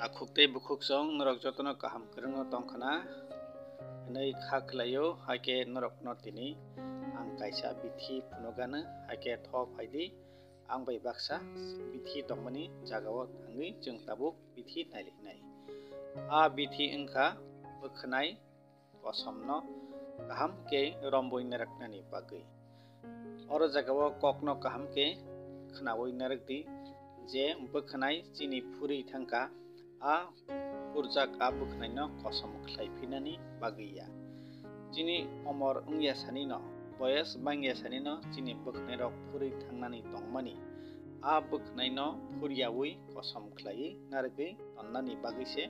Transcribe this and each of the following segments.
Akukte bukuksong norok jotono kaham kerengno tongkhana nei khaklayo hake norok no tini ang kaisa bithi phunogano hake thok phaidi ang bai baksa bithi tongmani jagao thangui jeng tabuk bithi nailiknai a bithi engkha bokhnai kosamno kaham ke romboi naraknani bagui oro jagao kokno kaham ke khnawoi narakdi je bokhnai chini phuri thangka a purjak a bokhnai no kosom khlaiphinani bagaiya chini omor ungya sani no boyas bangya sani no chini bokhnai rok phuri thangnani tongmani a bokhnai no phuriyawi kosom khlai nargui tonnani bagui se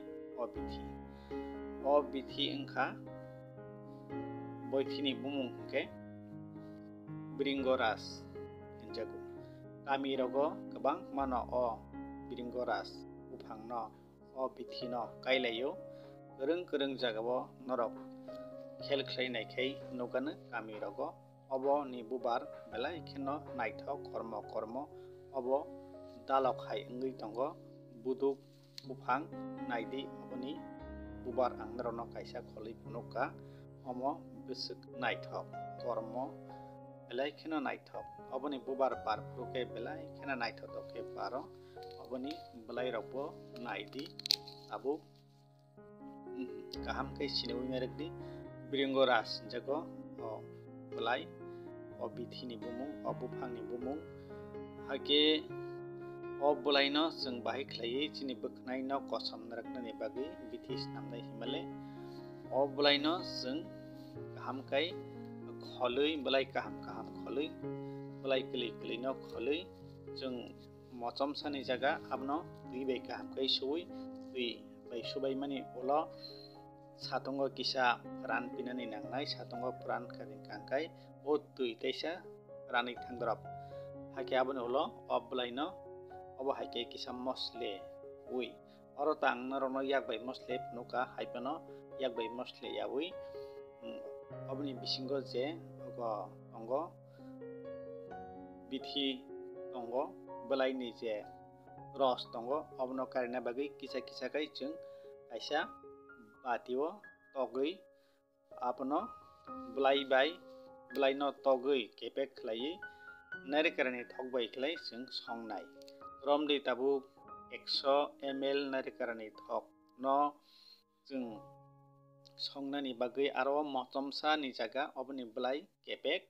o bithi engkha boithini bumung ke bringoras hinjago kami rogo kabang mano o bringoras uphang no o bithi no kailayo kereng jagao norok khel khlainai khai nogano kami rogo obo ni bubar belai kheno naithok kormo obo dalok hai ongui tongo buduk uphang naidi oboni bubar angnarono kaisa kholoi phunukka omo besuk naithok kormo belai kheno naithok oboni bubar barphuke belai kheno naithoke baro oboni belai rokbo naidi abu kaham kai sinui narakdi bringoras jago o belai o bithini bumung o buphangni bumung hake o belai no jeng bahai khlai chini bokhnai no kosom naraknani bagui bithi snamnai himale o belai no jeng kaham kai kholoi belai kaham kholoi belai kli no kholoi jeng mochom sani jaga abno tui bai kaham kai suwi tui bai subai mani ulo satongo kisa pran pinani nangnai satongo pran kading kangkai o tui taisa rani thangrop hake aboni ulo oblai no obo hake kisa mosle ui oro tang narono yakbai mosle phunuka haipano yakbai mosle yawi oboni bisingo je ogo tongo bithi tongo belai ni je ros tongo obno karina bagui kisa kai jeng kaisa batio togui apno belai no togui kepek khlai nari karani thokbai khlai jeng songnai romdei tabuk 100 ml nari karani thok no jeng songnani bagui aro mochomsa ni jaga oboni belai kepek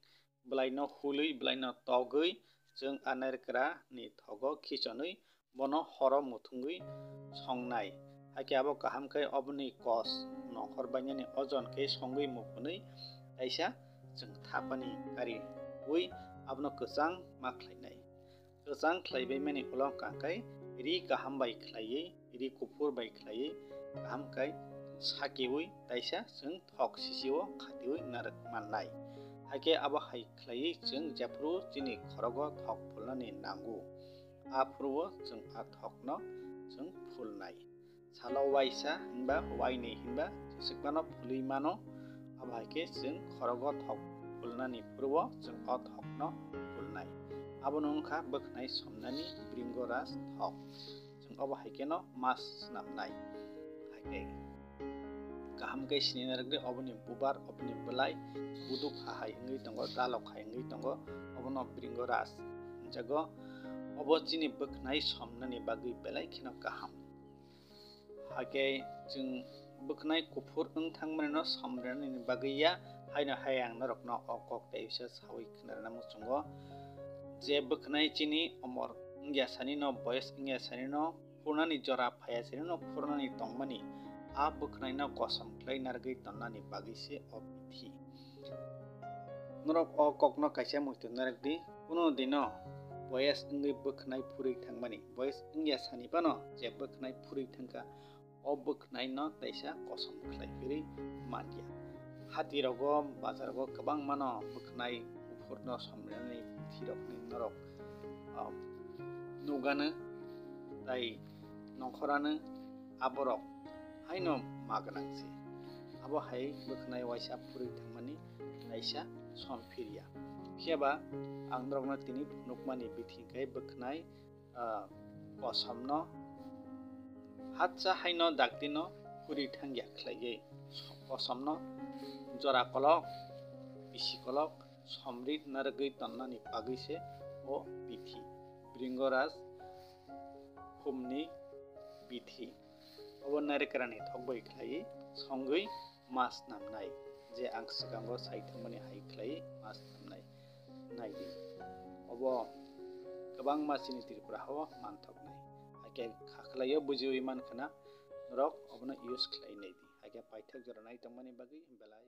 belai no hului belai no togui jeng anarkra ni thogo khichonui bono horo muthungui songnai hake abo kaham kai oboni kos nokhor bainani ojon ke songui muphunui kaisa jeng thapani kari ui abno kwchang ma khlainai kwchang khlaibai mani ulo kangkai ri kaham bai khlaiui ri kuphur bai khlaiui kaham kai sakiui taisa jeng thok sisio khatiui narak mannai hake abo hai khlaiui jeng jefru chini khorogo thok phulnani nangu afruo jeng a thok no jeng phulnai salo waisa hinba waini hinba sikmano phului mano abo hake jeng khorogo thok phulnani purwo jeng o thok no phulnai abono wngkha bokhnai somnani bringoras thok jeng obo hake no mas snamnai hake kaham kai sini narakdi oboni bubar oboni belai buduk hai ongui tongo dalok hai ongui tongo obono bringoras jago obo chini bokhnai somnani bagui belai kheno kaham hake jeng bokhnai kuphur wngthangmani no somrani bagaiya haino hayang norok no okok taisa sawi khnarna muchungo je bokhnai chini omor ungya sani no boyas ungya sani no phurnani jora phaya sani no phurnani tongmani a bokhnai no kosom khlai nargui tonnani bagui se o bithi norok o kokno kaisa muitu narakdi kuno dino boyas ungui bokhnai phuri thangmani boyas ungya sani bano je bokhnai phuri thangka o bokhnai no taisa kosom khlaifiri manya hati rogo bazar rogo kabang mano bokhnai kuphur no somrani bithi rok ni norok nugano tai nongkhorano aborok haino magnangsi abo hai bokhnai waisa phuri thangmani taisa somphirya kheba ang norokno tini phunukmani bithi kai bokhnai kosom no hatsa haino daktino puri thangya khlaiye kosomno jora kolok bisi kolok somrit nargui tonnani pagise o bithi bringoraj khumni bithi obo narekrani thokbai khlai songui mas namnai je ang sigango saithumani hai khlai mas namnai naidi obo gobang masini tripura ho manthoknai hake khaklayo bujiwi mankhana rok obono use khlai naidi hake paithak jora nai tongmani bagui belai